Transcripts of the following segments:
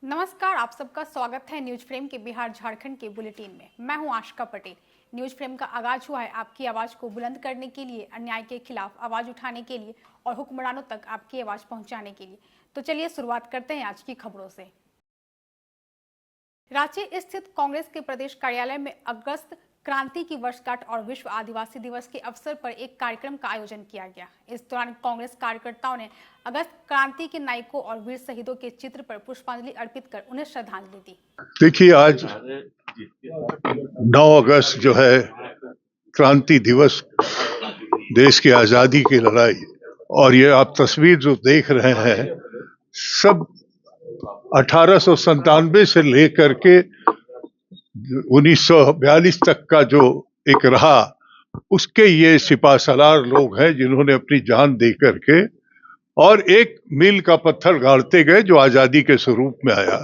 नमस्कार, आप सबका स्वागत है न्यूज फ्रेम के बिहार झारखंड के बुलेटिन में। मैं हूं आशिका पटेल। न्यूज फ्रेम का आगाज हुआ है आपकी आवाज को बुलंद करने के लिए, अन्याय के खिलाफ आवाज उठाने के लिए और हुक्मरानों तक आपकी आवाज पहुंचाने के लिए। तो चलिए शुरुआत करते हैं आज की खबरों से। रांची स्थित कांग्रेस के प्रदेश कार्यालय में अगस्त क्रांति की वर्षगांठ और विश्व आदिवासी दिवस के अवसर पर एक कार्यक्रम का आयोजन किया गया। इस दौरान कांग्रेस कार्यकर्ताओं ने अगस्त क्रांति के नायकों और वीर शहीदों के चित्र पर पुष्पांजलि अर्पित कर उन्हें श्रद्धांजलि दी। देखिए, आज 9 अगस्त जो है क्रांति दिवस, देश की आजादी की लड़ाई, और ये आप तस्वीर जो देख रहे हैं सब 1897 से लेकर के 1942 तक का जो एक रहा, उसके ये सिपाहसालार लोग हैं जिन्होंने अपनी जान दे करके और एक मील का पत्थर गाड़ते गए जो आजादी के स्वरूप में आया।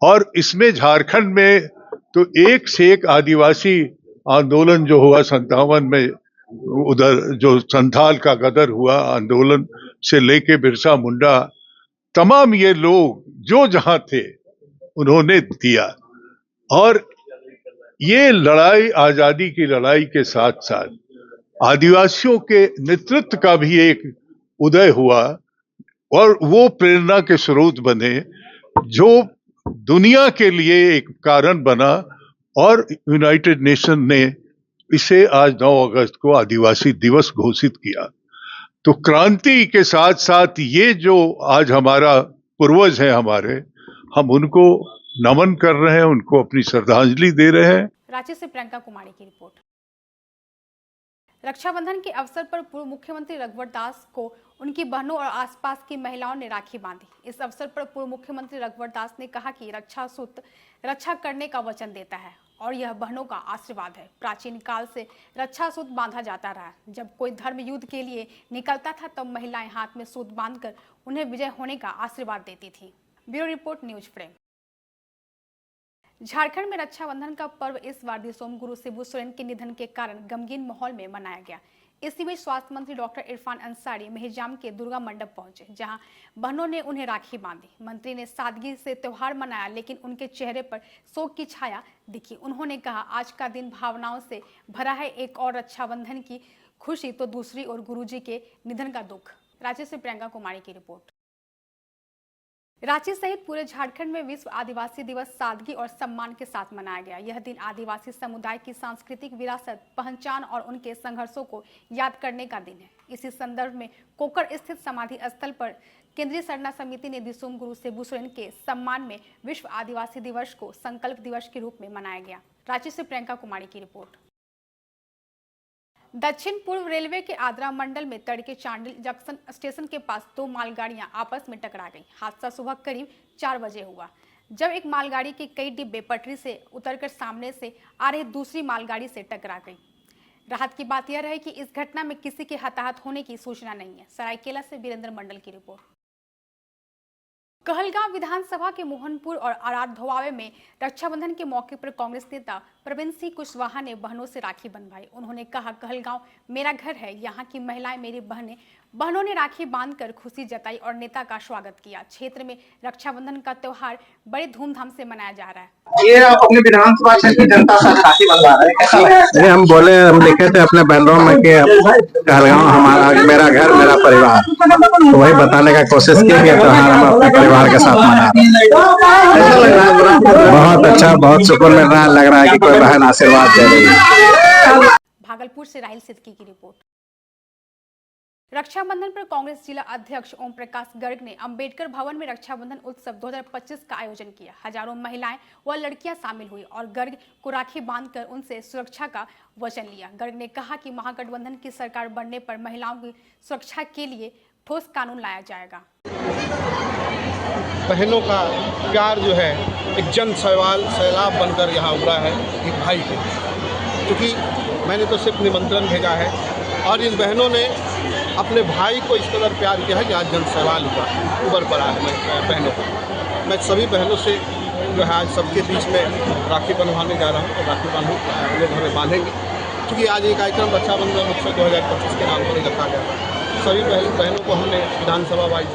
और इसमें झारखंड में तो एक से एक आदिवासी आंदोलन जो हुआ 57 में, उधर जो संथाल का गदर हुआ आंदोलन से लेके बिरसा मुंडा, तमाम ये लोग जो जहां थे उन्होंने दिया। और ये लड़ाई, आजादी की लड़ाई के साथ साथ आदिवासियों के नेतृत्व का भी एक उदय हुआ और वो प्रेरणा के स्रोत बने जो दुनिया के लिए एक कारण बना। और यूनाइटेड नेशन ने इसे आज 9 अगस्त को आदिवासी दिवस घोषित किया। तो क्रांति के साथ साथ ये जो आज हमारा पूर्वज है हमारे, हम उनको नमन कर रहे हैं, उनको अपनी श्रद्धांजलि दे रहे हैं। रांची से प्रियंका कुमारी की रिपोर्ट। रक्षाबंधन के अवसर पर पूर्व मुख्यमंत्री रघुवर दास को उनकी बहनों और आसपास की महिलाओं ने राखी बांधी। इस अवसर पर पूर्व मुख्यमंत्री रघुवर दास ने कहा कि रक्षा सूत्र रक्षा करने का वचन देता है और यह बहनों का आशीर्वाद है। प्राचीन काल से रक्षा सूत्र बांधा जाता रहा। जब कोई धर्म युद्ध के लिए निकलता था तब महिलाएं हाथ में सूत्र बांधकर उन्हें विजय होने का आशीर्वाद देती थी। Bureau report, news frame. Jharkhand में रक्षाबंधन का पर्व इस बार भी सोमगुरु शिबू सोरेन के निधन के कारण गमगीन माहौल में मनाया गया। इसी बीच स्वास्थ्य मंत्री डॉक्टर इरफान अंसारी मेहजाम के दुर्गा मंडप पहुंचे, जहां बहनों ने उन्हें राखी बांधी। मंत्री ने सादगी से त्योहार मनाया, लेकिन उनके चेहरे पर शोक की छाया दिखी। उन्होंने कहा, आज का दिन भावनाओं से भरा है, एक और रक्षाबंधन की खुशी तो दूसरी और गुरुजी के निधन का दुख। रांची से प्रियंका कुमारी की रिपोर्ट। रांची सहित पूरे झारखंड में विश्व आदिवासी दिवस सादगी और सम्मान के साथ मनाया गया। यह दिन आदिवासी समुदाय की सांस्कृतिक विरासत, पहचान और उनके संघर्षों को याद करने का दिन है। इसी संदर्भ में कोकर स्थित समाधि स्थल पर केंद्रीय सरना समिति ने सोमगुरु शिबू सोरेन के सम्मान में विश्व आदिवासी दिवस को संकल्प दिवस के रूप में मनाया गया। रांची से प्रियंका कुमारी की रिपोर्ट। दक्षिण पूर्व रेलवे के आद्रा मंडल में तड़के चांडिल जंक्शन स्टेशन के पास 2 मालगाड़ियां आपस में टकरा गई। हादसा सुबह करीब 4 बजे हुआ, जब एक मालगाड़ी के कई डिब्बे पटरी से उतरकर सामने से आ रही दूसरी मालगाड़ी से टकरा गई। राहत की बात यह रही कि इस घटना में किसी के हताहत होने की सूचना नहीं है। सरायकेला से वीरेंद्र मंडल की रिपोर्ट। कहलगांव विधानसभा के मोहनपुर और आराध धोवावे में रक्षाबंधन के मौके पर कांग्रेस नेता प्रवीण सिंह कुशवाहा ने बहनों से राखी बंधवाई। उन्होंने कहा, कहलगांव मेरा घर है, यहाँ की महिलाएं मेरी बहनों ने राखी बांधकर खुशी जताई और नेता का स्वागत किया। क्षेत्र में रक्षाबंधन का त्योहार बड़े धूमधाम से मनाया जा रहा है। ये अपने विधानसभा क्षेत्र की जनता से राखी बंधवा रहे हैं, कैसा लगा? हम बोले, हम लिखे थे अपने बहनों में कि कहलगांव हमारा मेरा घर मेरा परिवार, तो वही बताने का कोशिश की कि त्योहार हम अपने परिवार के साथ मना रहे हैं। बहुत अच्छा, बहुत सुकून मिल रहा है, लग रहा है कि कोई बहन आशीर्वाद दे रही है। भागलपुर से राहिल सिद्दीकी की रिपोर्ट। रक्षाबंधन पर कांग्रेस जिला अध्यक्ष ओम प्रकाश गर्ग ने अंबेडकर भवन में रक्षाबंधन उत्सव 2025 का आयोजन किया। हजारों महिलाएं व लड़कियां शामिल हुई और गर्ग को राखी बांधकर उनसे सुरक्षा का वचन लिया। गर्ग ने कहा कि महागठबंधन की सरकार बनने पर महिलाओं की सुरक्षा के लिए ठोस कानून लाया जाएगा। बहनों का प्यार जो है एक जन सैलाब बनकर यहाँ उभरा है एक भाई के, क्योंकि मैंने तो सिर्फ निमंत्रण भेजा है और इन बहनों ने अपने भाई को इस कदर प्यार किया है कि आज जन सवाल उभर पड़ा है। बहनों को मैं सभी बहनों से जो है आज सबके बीच में राखी बंधवाने जा रहा हूँ और राखी लोग हमें बांधेंगे, क्योंकि आज ये कार्यक्रम रक्षाबंधन उत्सव 2025 के नाम पर रखा गया। सभी बहनों को हमने विधानसभा वाइज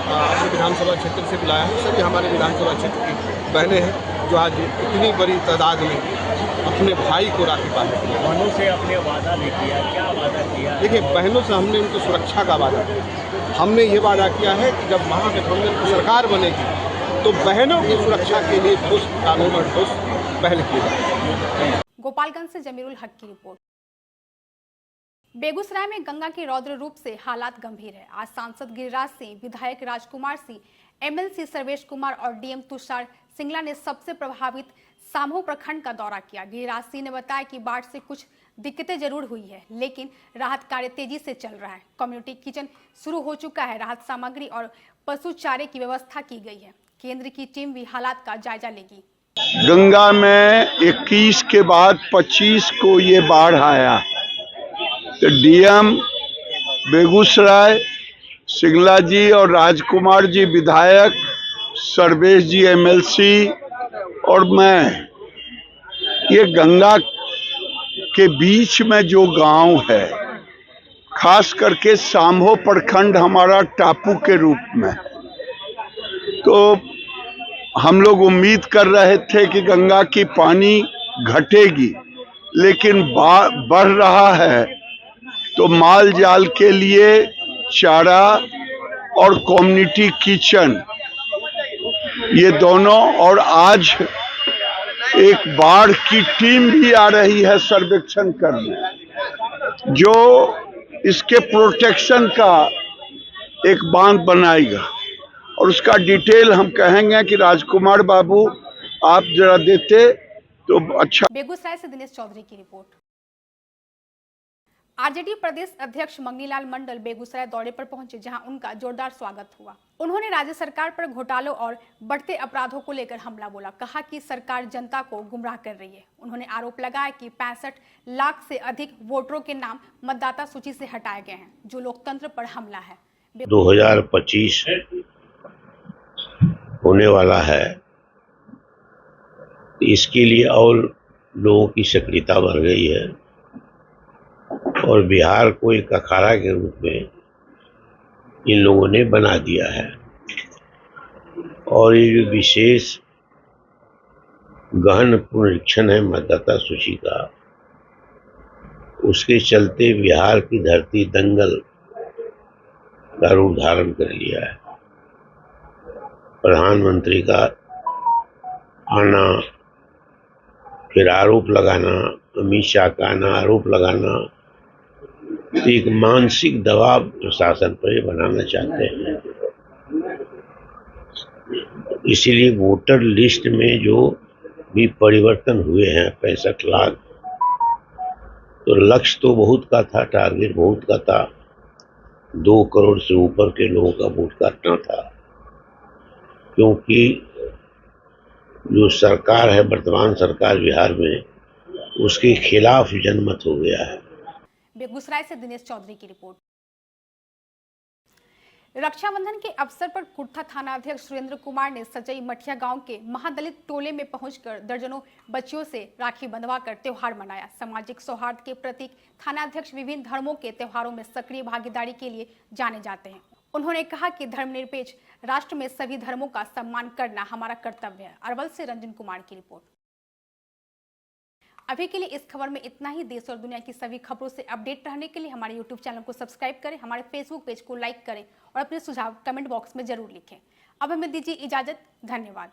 अपने विधानसभा क्षेत्र से बुलाया है। सभी हमारे विधानसभा क्षेत्र की बहनें हैं जो आज इतनी बड़ी तादाद में अपने भाई को राखी बांधे। बहनों से अपने वादा नहीं किया, क्या वादा किया? देखिए, बहनों से हमने उनकी सुरक्षा का वादा किया। हमने ये वादा किया है कि जब महागठबंधन की सरकार बनेगी तो बहनों की सुरक्षा के लिए ठोस कानून और ठोस पहल की जाएगी। गोपालगंज से जमीरुल हक की रिपोर्ट। बेगूसराय में गंगा के रौद्र रूप से हालात गंभीर है। आज सांसद गिरिराज सिंह, विधायक राजकुमार सिंह, एमएलसी सर्वेश कुमार और डीएम तुषार सिंगला ने सबसे प्रभावित सामहो प्रखंड का दौरा किया। गिरिराज सिंह ने बताया कि बाढ़ से कुछ दिक्कतें जरूर हुई है, लेकिन राहत कार्य तेजी से चल रहा है। कम्युनिटी किचन शुरू हो चुका है। राहत सामग्री और पशु चारे की व्यवस्था की गई है। केंद्र की टीम भी हालात का जायजा लेगी। गंगा में 21 के बाद 25 को ये बाढ़ आया, तो डीएम बेगूसराय सिंगला जी और राजकुमार जी विधायक, सर्वेश जी एमएलसी और मैं, ये गंगा के बीच में जो गांव है, खास करके सामहो प्रखंड हमारा टापू के रूप में, तो हम लोग उम्मीद कर रहे थे कि गंगा की पानी घटेगी, लेकिन बढ़ रहा है, तो माल जाल के लिए चारा और कम्युनिटी किचन ये दोनों, और आज एक बाढ़ की टीम भी आ रही है सर्वेक्षण करने, जो इसके प्रोटेक्शन का एक बांध बनाएगा, और उसका डिटेल हम कहेंगे कि राजकुमार बाबू आप जरा देते तो अच्छा। बेगूसराय से दिनेश चौधरी की रिपोर्ट। आरजेडी प्रदेश अध्यक्ष मंगनीलाल मंडल बेगूसराय दौरे पर पहुंचे, जहां उनका जोरदार स्वागत हुआ। उन्होंने राज्य सरकार पर घोटालों और बढ़ते अपराधों को लेकर हमला बोला। कहा कि सरकार जनता को गुमराह कर रही है। उन्होंने आरोप लगाया कि 65 लाख से अधिक वोटरों के नाम मतदाता सूची से हटाए गए हैं, जो लोकतंत्र पर हमला है। 2025 होने वाला है, इसके लिए और लोगों की सक्रियता बढ़ गई है और बिहार को एक अखाड़ा के रूप में इन लोगों ने बना दिया है। और ये जो विशेष गहन पुनरीक्षण है मतदाता सूची का, उसके चलते बिहार की धरती दंगल का रूप धारण कर लिया है। प्रधानमंत्री का आना, फिर आरोप लगाना, अमित शाह का आना, आरोप लगाना, एक मानसिक दबाव प्रशासन पर बनाना चाहते हैं। इसीलिए वोटर लिस्ट में जो भी परिवर्तन हुए हैं 65 लाख, तो लक्ष्य तो बहुत का था, टारगेट बहुत का था, 2 करोड़ से ऊपर के लोगों का वोट काटना था, क्योंकि जो सरकार है वर्तमान सरकार बिहार में, उसके खिलाफ जनमत हो गया है। बेगूसराय से दिनेश चौधरी की रिपोर्ट। रक्षाबंधन के अवसर पर कुर्था थाना अध्यक्ष सुरेंद्र कुमार ने सचई मठिया गांव के महादलित टोले में पहुंचकर दर्जनों बच्चियों से राखी बंधवाकर त्योहार मनाया। सामाजिक सौहार्द के प्रतीक थाना अध्यक्ष विभिन्न धर्मों के त्योहारों में सक्रिय भागीदारी के लिए जाने जाते हैं। उन्होंने कहा कि धर्मनिरपेक्ष राष्ट्र में सभी धर्मों का सम्मान करना हमारा कर्तव्य है। अरवल से रंजन कुमार की रिपोर्ट। अभी के लिए इस खबर में इतना ही। देश और दुनिया की सभी खबरों से अपडेट रहने के लिए हमारे YouTube चैनल को सब्सक्राइब करें, हमारे फेसबुक पेज को लाइक करें और अपने सुझाव कमेंट बॉक्स में जरूर लिखें। अब हमें दीजिए इजाजत। धन्यवाद।